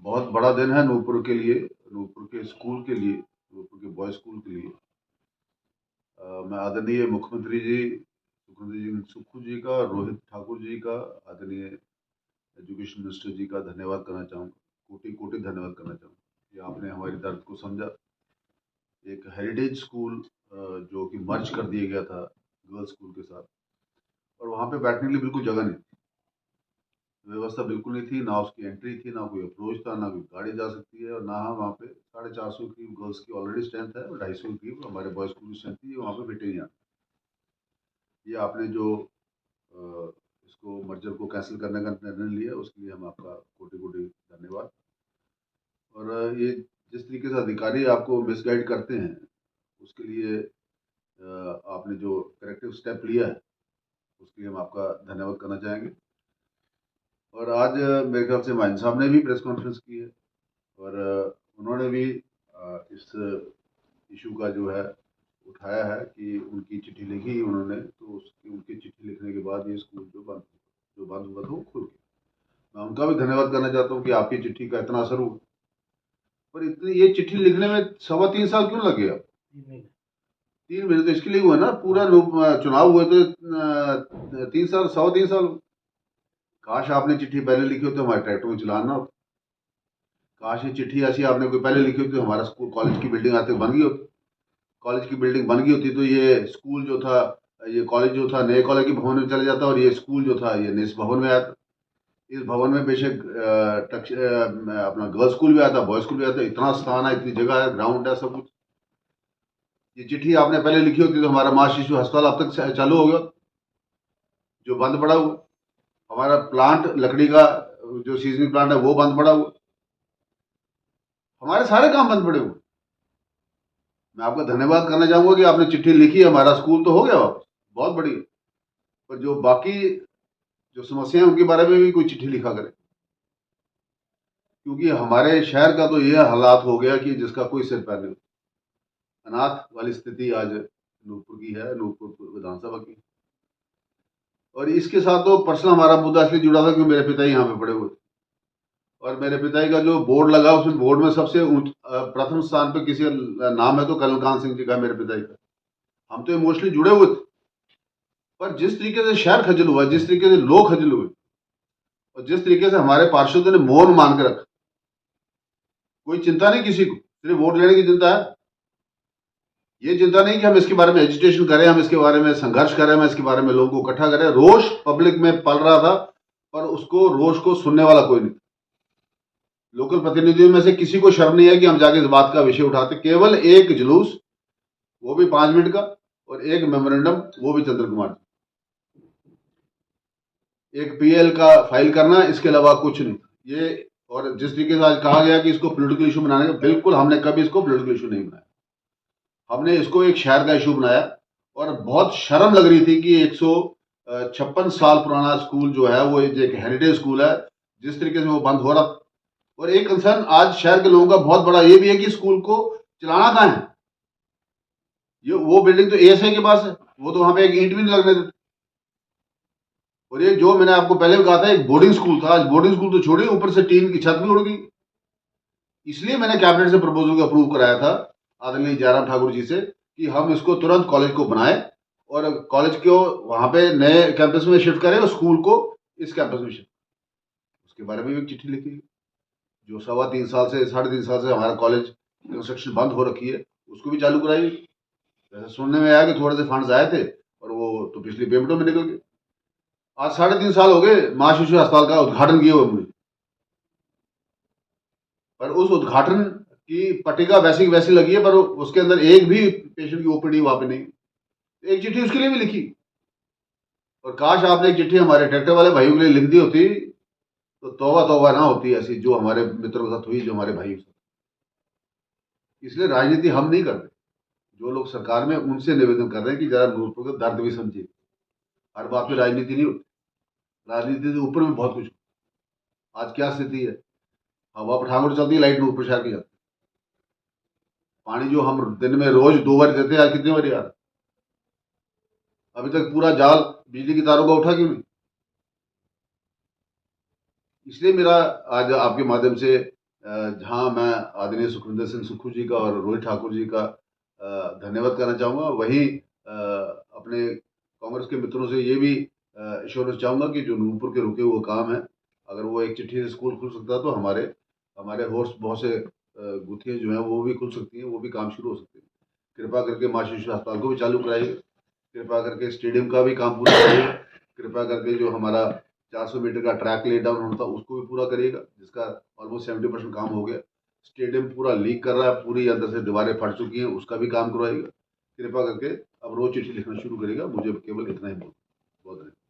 बहुत बड़ा दिन है नूरपुर के लिए, नूरपुर के स्कूल के लिए, नूरपुर के बॉयज़ स्कूल के लिए। मैं आदरणीय मुख्यमंत्री जी सुखविंदर सिंह सुक्खू जी का, रोहित ठाकुर जी का, आदरणीय एजुकेशन मिनिस्टर जी का धन्यवाद करना चाहूँगा, कोटि-कोटि धन्यवाद करना चाहूँगा कि आपने हमारी दर्द को समझा। एक हेरिटेज स्कूल जो कि मर्ज कर दिया गया था गर्ल्स स्कूल के साथ, और वहाँ पे बैठने के लिए बिल्कुल जगह नहीं थी, व्यवस्था बिल्कुल नहीं थी, ना उसकी एंट्री थी, ना कोई अप्रोच था, ना कोई गाड़ी जा सकती है, और ना हम वहाँ पे 450 की गर्ल्स की ऑलरेडी स्ट्रेंथ है और 250 की हमारे बॉयज़ स्कूल की स्ट्रेंथ थी, वहाँ पे फिट ही नहीं आता। ये आपने जो अ, इसको मर्जर को कैंसिल करने का निर्णय लिया, उसके लिए हम आपका कोटि-कोटि धन्यवाद। और ये जिस तरीके से अधिकारी आपको मिसगाइड करते हैं, उसके लिए आपने जो करेक्टिव स्टेप लिया है, उसके लिए हम आपका धन्यवाद करना चाहेंगे। और आज मेरे ख्याल से माइन साहब ने भी प्रेस कॉन्फ्रेंस की है, और उन्होंने भी इस इशू का जो है उठाया है कि उनकी चिट्ठी लिखी उन्होंने, तो उसकी उनकी चिट्ठी लिखने के बाद ये स्कूल जो बंद हुआ था वो खुल गया। मैं उनका भी धन्यवाद करना चाहता हूँ कि आपकी चिट्ठी का इतना असर हुआ। पर इतनी ये चिट्ठी लिखने में 3.25 साल क्यों लग गया? 3 महीने तो इसके लिए हुआ ना, पूरा चुनाव हुए तो 3 साल, 3.25 साल। काश आपने चिट्ठी पहले लिखी होती तो हमारे ट्रैक्टर में चलान ना होता। काश ये चिट्ठी ऐसी आपने कोई पहले लिखी होती तो हमारा स्कूल कॉलेज की बिल्डिंग आते बन गई होती। कॉलेज की बिल्डिंग बन गई होती तो ये स्कूल जो था, ये कॉलेज जो था नए कॉलेज के भवन में चले जाता, और ये स्कूल जो था ये इस भवन में आता। इस भवन में बेशक अपना गर्ल्स स्कूल भी आता, बॉयज स्कूल भी आता, इतना स्थान है, इतनी जगह है, ग्राउंड है, सब कुछ। ये चिट्ठी आपने पहले लिखी होती तो हमारा माँ शिशु अस्पताल अब तक चालू हो गया, जो बंद पड़ा हुआ। हमारा प्लांट लकड़ी का जो सीजनिंग प्लांट है वो बंद पड़ा हुआ। हमारे सारे काम बंद पड़े हुए। मैं आपका धन्यवाद करना चाहूंगा कि आपने चिट्ठी लिखी, हमारा स्कूल तो हो गया वापस, बहुत बढ़िया। पर जो बाकी जो समस्याएं उनके बारे में भी कोई चिट्ठी लिखा करे, क्योंकि हमारे शहर का तो ये हालात हो गया कि जिसका कोई सिर पैर नहीं। अनाथ वाली स्थिति आज नूरपुर की है, नूरपुर विधानसभा की। और इसके साथ तो पर्सनल हमारा मुद्दा इसलिए जुड़ा था कि मेरे पिता यहाँ पे पड़े हुए थे, और मेरे पिताजी का जो बोर्ड लगा उसमें बोर्ड में सबसे प्रथम स्थान पे किसी का नाम है तो कर्नल कान सिंह जी का, मेरे पिताजी का। हम तो इमोशनली जुड़े हुए थे, पर जिस तरीके से शहर खजल हुआ, जिस तरीके से लोग खजल हुए, और जिस तरीके से हमारे पार्षदों ने मौन मान के रखा, कोई चिंता नहीं किसी को, सिर्फ वोट लेने की चिंता है। ये चिंता नहीं कि हम इसके बारे में एजिटेशन करें, हम इसके बारे में संघर्ष करें, हम इसके बारे में लोगों को इकट्ठा करें। रोष पब्लिक में पल रहा था, पर उसको रोष को सुनने वाला कोई नहीं। लोकल प्रतिनिधियों में से किसी को शर्म नहीं है कि हम जाके इस बात का विषय उठाते। केवल एक जुलूस, वो भी 5 मिनट का, और एक मेमोरेंडम, वो भी चंद्र कुमार, एक पीएल का फाइल करना, इसके अलावा कुछ नहीं ये। और जिस तरीके से आज कहा गया कि इसको पॉलिटिकल इशू बनाने का, बिल्कुल हमने कभी इसको पॉलिटिकल इशू नहीं बनाया। हमने इसको एक शहर का इशू बनाया, और बहुत शर्म लग रही थी कि 156 साल पुराना स्कूल जो है वो एक हेरिटेज स्कूल है, जिस तरीके से वो बंद हो रहा। और एक कंसर्न आज शहर के लोगों का बहुत बड़ा ये भी है कि स्कूल को चलाना कहाँ है। ये वो बिल्डिंग तो एएसआई के पास है, वो तो वहां पे एक ईंट भी नहीं लगने देते। और ये जो मैंने आपको पहले भी कहा था, एक बोर्डिंग स्कूल था, आज बोर्डिंग स्कूल तो छोड़िए, ऊपर से टीन की छत भी उड़ गई। इसलिए मैंने कैबिनेट से प्रपोजल को अप्रूव कराया था आदरणीय जयराम ठाकुर जी से कि हम इसको तुरंत कॉलेज को बनाए, और कॉलेज को वहां पे नए कैंपस में शिफ्ट करें, और स्कूल को इस कैंपस में शिफ्ट। उसके बारे में भी एक चिट्ठी लिखी, जो 3.25 साल से 3.5 साल से हमारा कॉलेज कंस्ट्रक्शन बंद हो रखी है, उसको भी चालू कराई। वैसे सुनने में आया कि थोड़े से फंड्स आए थे, और वो तो पिछली पेमेंटों में निकल गए। आज 3.5 साल हो गए माँ शिशु अस्पताल का उद्घाटन किए हुए मुझे, पर उस उद्घाटन की पट्टिका वैसी वैसी लगी है, पर उसके अंदर एक भी पेशेंट की ओपीडी वहां पे नहीं। एक चिट्ठी उसके लिए भी लिखी, और काश आपने एक चिट्ठी हमारे ट्रैक्टर वाले भाइयों के लिए लिख दी होती तो तौबा तौबा ना होती ऐसी जो हमारे मित्रों के साथ हुई, जो हमारे भाई। इसलिए राजनीति हम नहीं करते, जो लोग सरकार में उनसे निवेदन कर रहे हैं कि जरा लोगों का दर्द भी समझिए। हर बात में राजनीति नहीं होती, राजनीति से ऊपर भी बहुत कुछ। आज क्या स्थिति है, हवा पठानकोट चलती है, लाइट में ऊपर शहर की जाती है। पानी जो हम दिन में रोज 2 बार देते हैं, आज कितनी बार यार? अभी तक पूरा जाल बिजली की तारों का उठा क्यों नहीं? इसलिए मेरा आज आपके माध्यम से जहां मैं आदरणीय सुखविंदर सिंह सुक्खू जी का और रोहित ठाकुर जी का धन्यवाद करना चाहूँगा, वहीं अपने कांग्रेस के मित्रों से ये भी एश्योरेंस चाहूँगा कि जो नूरपुर के रुके हुए काम हैं, अगर वो एक चिट्ठी से स्कूल खुल सकता है तो हमारे हमारे होर्स बहुत से गुत्थियाँ जो हैं वो भी खुल सकती हैं, वो भी काम शुरू हो सकते हैं। कृपा करके माँ शिशु अस्पताल को भी चालू कराइएगा, कृपा करके स्टेडियम का भी काम पूरा करिएगा, कृपा करके जो हमारा 400 मीटर का ट्रैक ले डाउन होता उसको भी पूरा करिएगा, जिसका ऑलमोस्ट 70% काम हो गया। स्टेडियम पूरा लीक कर रहा है, पूरी अंदर से दीवारें फट चुकी हैं, उसका भी काम करवाइएगा। कृपा करके अब रोज चिट्ठी लिखना शुरू करेगा। मुझे केवल इतना ही बोल बहुत धन्यवाद।